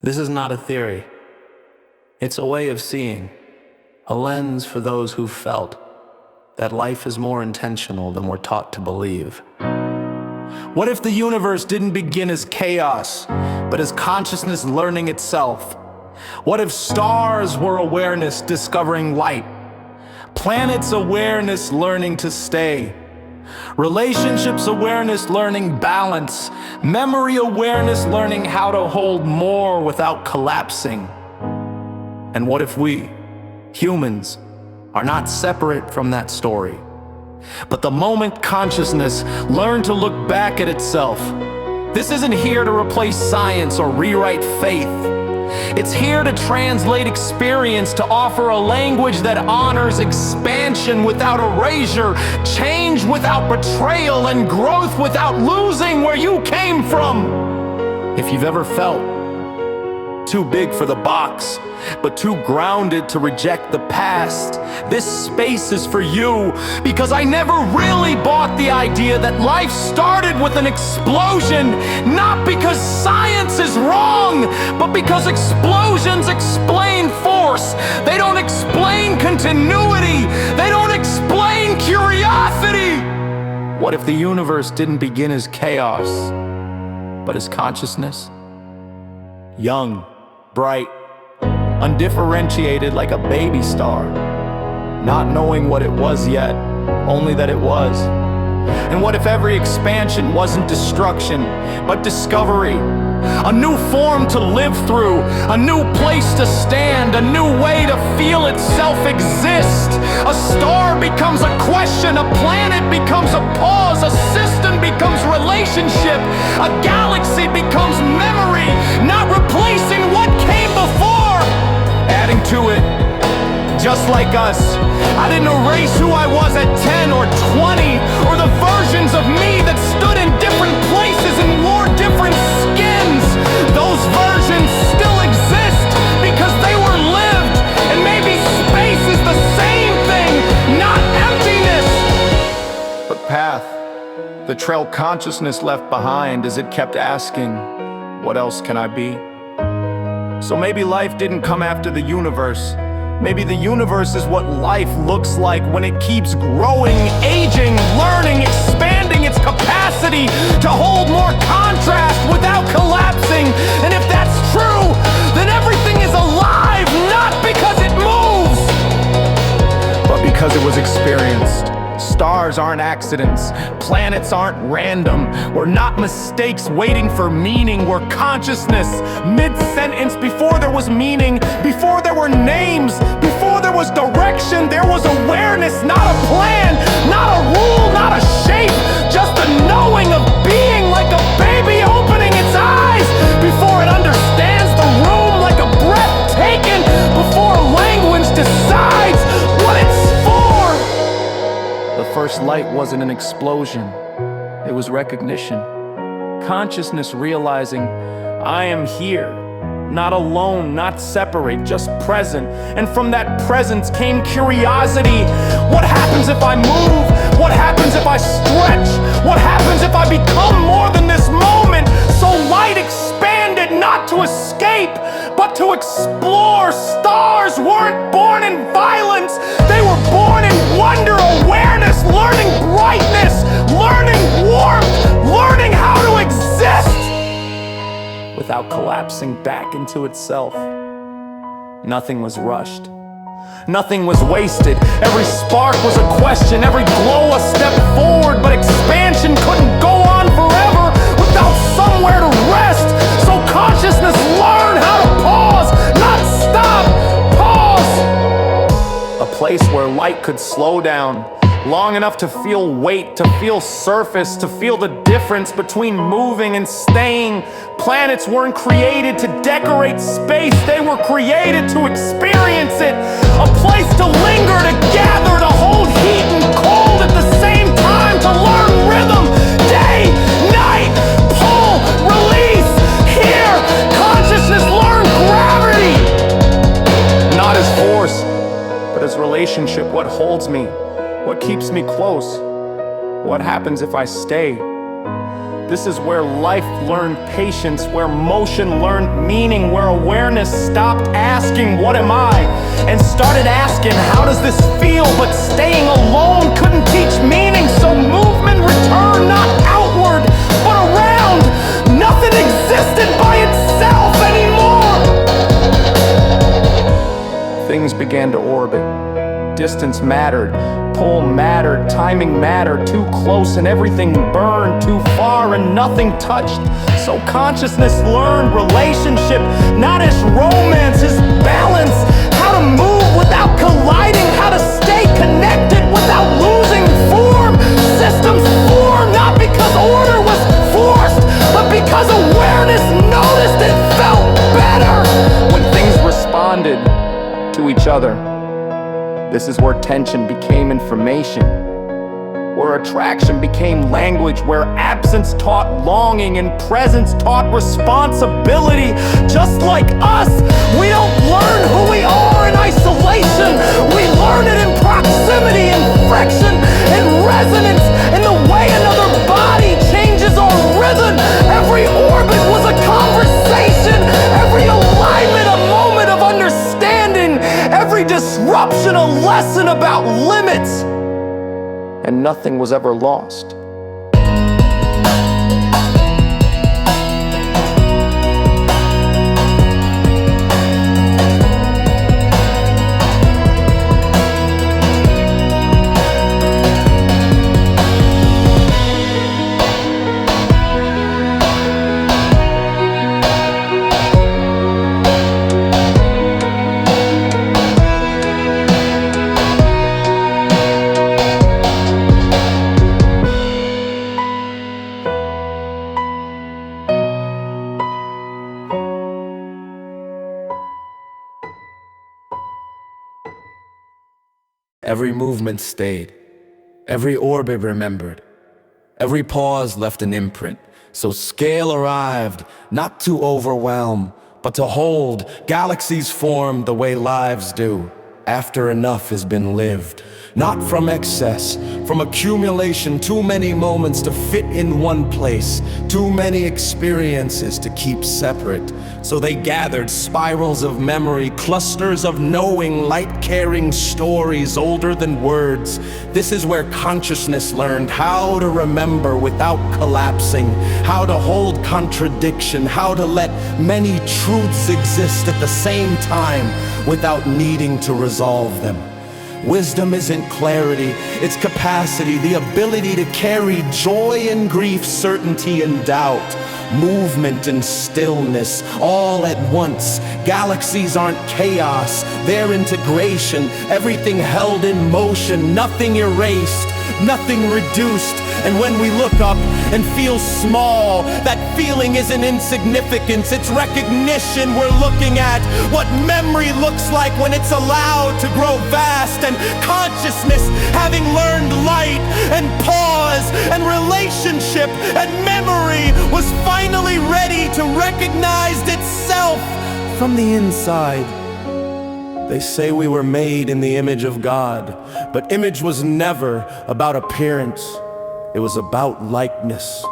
This is not a theory. It's a way of seeing, a lens for those who've felt that life is more intentional than we're taught to believe. What if the universe didn't begin as chaos, but as consciousness learning itself? What if stars were awareness discovering light, planets awareness learning to stay, relationships awareness learning balance, memory awareness learning how to hold more without collapsing? And what if we, humans, are not separate from that story, but the moment consciousness learned to look back at itself? This isn't here to replace science or rewrite faith. It's here to translate experience, to offer a language that honors expansion without erasure, change without betrayal, and growth without losing where you came from. If you've ever felt too big for the box, but too grounded to reject the past, this space is for you, because I never really bought the idea that life started with an explosion, not because science is wrong, but because explosions explain force. They don't explain continuity. They don't explain curiosity. What if the universe didn't begin as chaos, but as consciousness? Young, bright, undifferentiated like a baby star, not knowing what it was yet, only that it was. And what if every expansion wasn't destruction, but discovery? A new form to live through, a new place to stand, a new way to feel itself exist. A star becomes a question, a planet becomes a pause, a system becomes relationship, a galaxy becomes memory, not replacing what came before, adding to it. Just like us, I didn't erase who I was at 10 or 20, or the versions of me that stood in different places and wore different skins. Those versions still exist because they were lived, and maybe space is the same thing, not emptiness, but path. The trail consciousness left behind as it kept asking, what else can I be? So maybe life didn't come after the universe. Maybe the universe is what life looks like when it keeps growing, aging, learning, expanding its capacity to hold more contrast without collapsing. And if that's true, then everything is alive, not because it moves, but because it was experienced. Stars aren't accidents, planets aren't random. We're not mistakes waiting for meaning. We're consciousness, mid-sentence, before there was meaning, before there were names, before there was direction, there was awareness, not a plan, not a rule, not a shape, just a knowing of being, like a baby opening its eyes before it understands the room, like a breath taken before language decides what it's for. The first light wasn't an explosion, it was recognition. Consciousness realizing, I am here, not alone, not separate, just present. And from that presence came curiosity. What happens if I move? What happens if I stretch? What happens if I become more than this moment? So light expanded, not to escape, but to explore. Stars weren't born in violence, they were born in wonder, awareness, learning brightness, learning warmth, learning how to exist without collapsing back into itself. Nothing was rushed. Nothing was wasted. Every spark was a question, every glow a step forward, but expansion couldn't go on forever without somewhere to rest. So consciousness learned how to pause, not stop, pause. A place where light could slow down long enough to feel weight, to feel surface, to feel the difference between moving and staying. Planets weren't created to decorate space, they were created to experience it. A place to linger, to gather, to hold heat and cold at the same time, to learn rhythm, day, night, pull, release. Here, consciousness learned gravity. Not as force, but as relationship, what holds me, what keeps me close, what happens if I stay. This is where life learned patience, where motion learned meaning, where awareness stopped asking, what am I? And started asking, how does this feel? But staying alone couldn't teach meaning, so movement returned not outward, but around. Nothing existed by itself anymore. Things began to orbit. Distance mattered, pull mattered, timing mattered. Too close and everything burned, too far and nothing touched. So consciousness learned relationship, not as romance, as balance. How to move without colliding, how to stay connected without losing form. Systems formed not because order was forced, but because awareness noticed it felt better when things responded to each other. This is where tension became information, where attraction became language, where absence taught longing and presence taught responsibility. Just like us, we don't learn who we are in isolation. We learn it in proximity, in friction, in resonance, in the way another body changes our rhythm. Every orbit was a conversation, every alignment a moment of understanding, every disruption a lesson about limits, and nothing was ever lost. Every movement stayed, every orbit remembered, every pause left an imprint. So scale arrived, not to overwhelm, but to hold. Galaxies formed the way lives do, after enough has been lived. Not from excess, from accumulation, too many moments to fit in one place, too many experiences to keep separate. So they gathered spirals of memory, clusters of knowing, light-carrying stories older than words. This is where consciousness learned how to remember without collapsing, how to hold contradiction, how to let many truths exist at the same time without needing to resolve them. Wisdom isn't clarity, it's capacity, the ability to carry joy and grief, certainty and doubt, movement and stillness, all at once. Galaxies aren't chaos, they're integration, everything held in motion, nothing erased, nothing reduced. And when we look up and feel small, that feeling isn't insignificance, it's recognition. We're looking at what memory looks like when it's allowed to grow vast, and consciousness, having learned light and pause and relationship and memory, was finally ready to recognize itself from the inside. They say we were made in the image of God, but image was never about appearance. It was about likeness.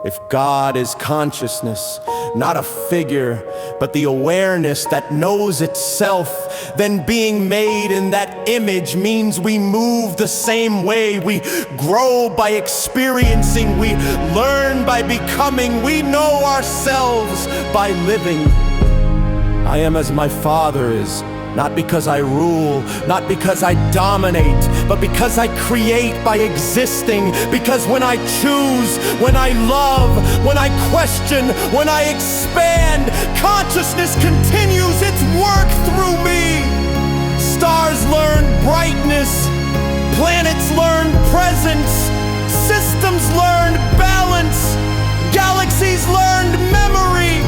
If God is consciousness, not a figure, but the awareness that knows itself, then being made in that image means we move the same way. We grow by experiencing, we learn by becoming, we know ourselves by living. I am as my Father is. Not because I rule, not because I dominate, but because I create by existing. Because when I choose, when I love, when I question, when I expand, consciousness continues its work through me. Stars learn brightness, planets learn presence, systems learn balance, galaxies learned memory,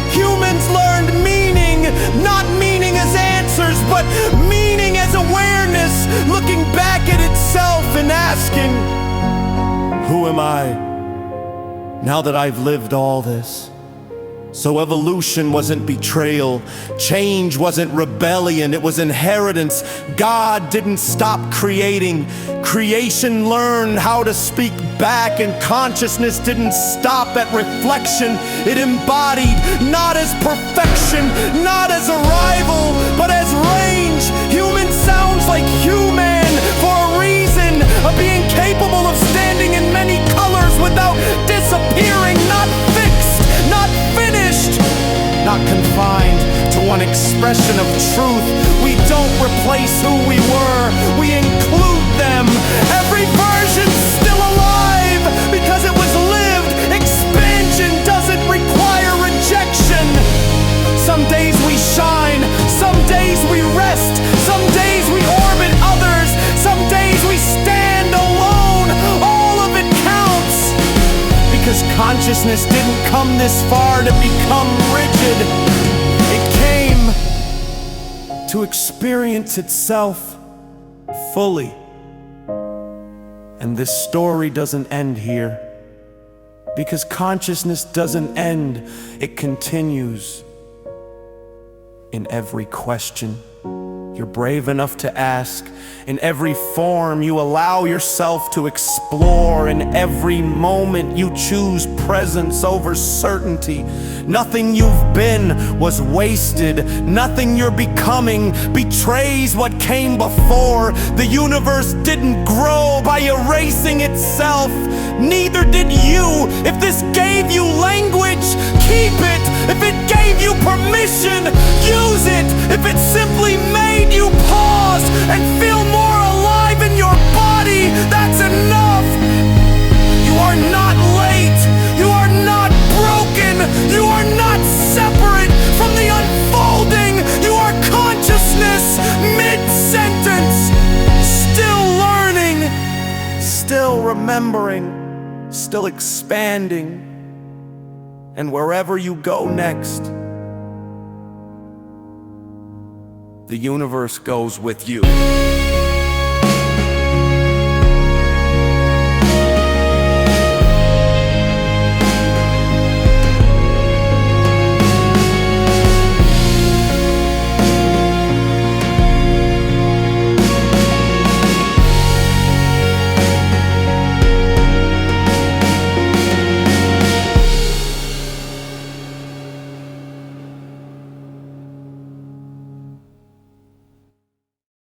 humans learned meaning, not meaning as answers, but meaning as awareness, looking back at itself and asking, who am I? Now that I've lived all this, So evolution wasn't betrayal, change wasn't rebellion, it was inheritance. God didn't stop creating, creation learned how to speak back, and consciousness didn't stop at reflection. It embodied not as perfection, not as arrival, but as range. Human sounds like human for a reason, of being capable of standing in many colors without disappearing, not fixed, not finished, not confined to one expression of truth. We don't replace who we were, we include them. Every version's still alive because it was lived. Expansion doesn't require rejection. Some days we shine, some days we rest, some days we orbit others, some days we stand alone. All of it counts, because consciousness didn't come this far to become rigid. It came to experience itself fully. And this story doesn't end here, because consciousness doesn't end, it continues. In every question you're brave enough to ask, in every form you allow yourself to explore, in every moment you choose presence over certainty. Nothing you've been was wasted, nothing you're becoming betrays what came before. The universe didn't grow by erasing itself, neither did you. If this gave you language, keep it. If it gave you permission, use it. If it simply made you pause and feel more alive in your body, that's enough. You are not late, you are not broken, you are not separate from the unfolding. You are consciousness, mid-sentence, still learning, still remembering, still expanding. And wherever you go next, the universe goes with you.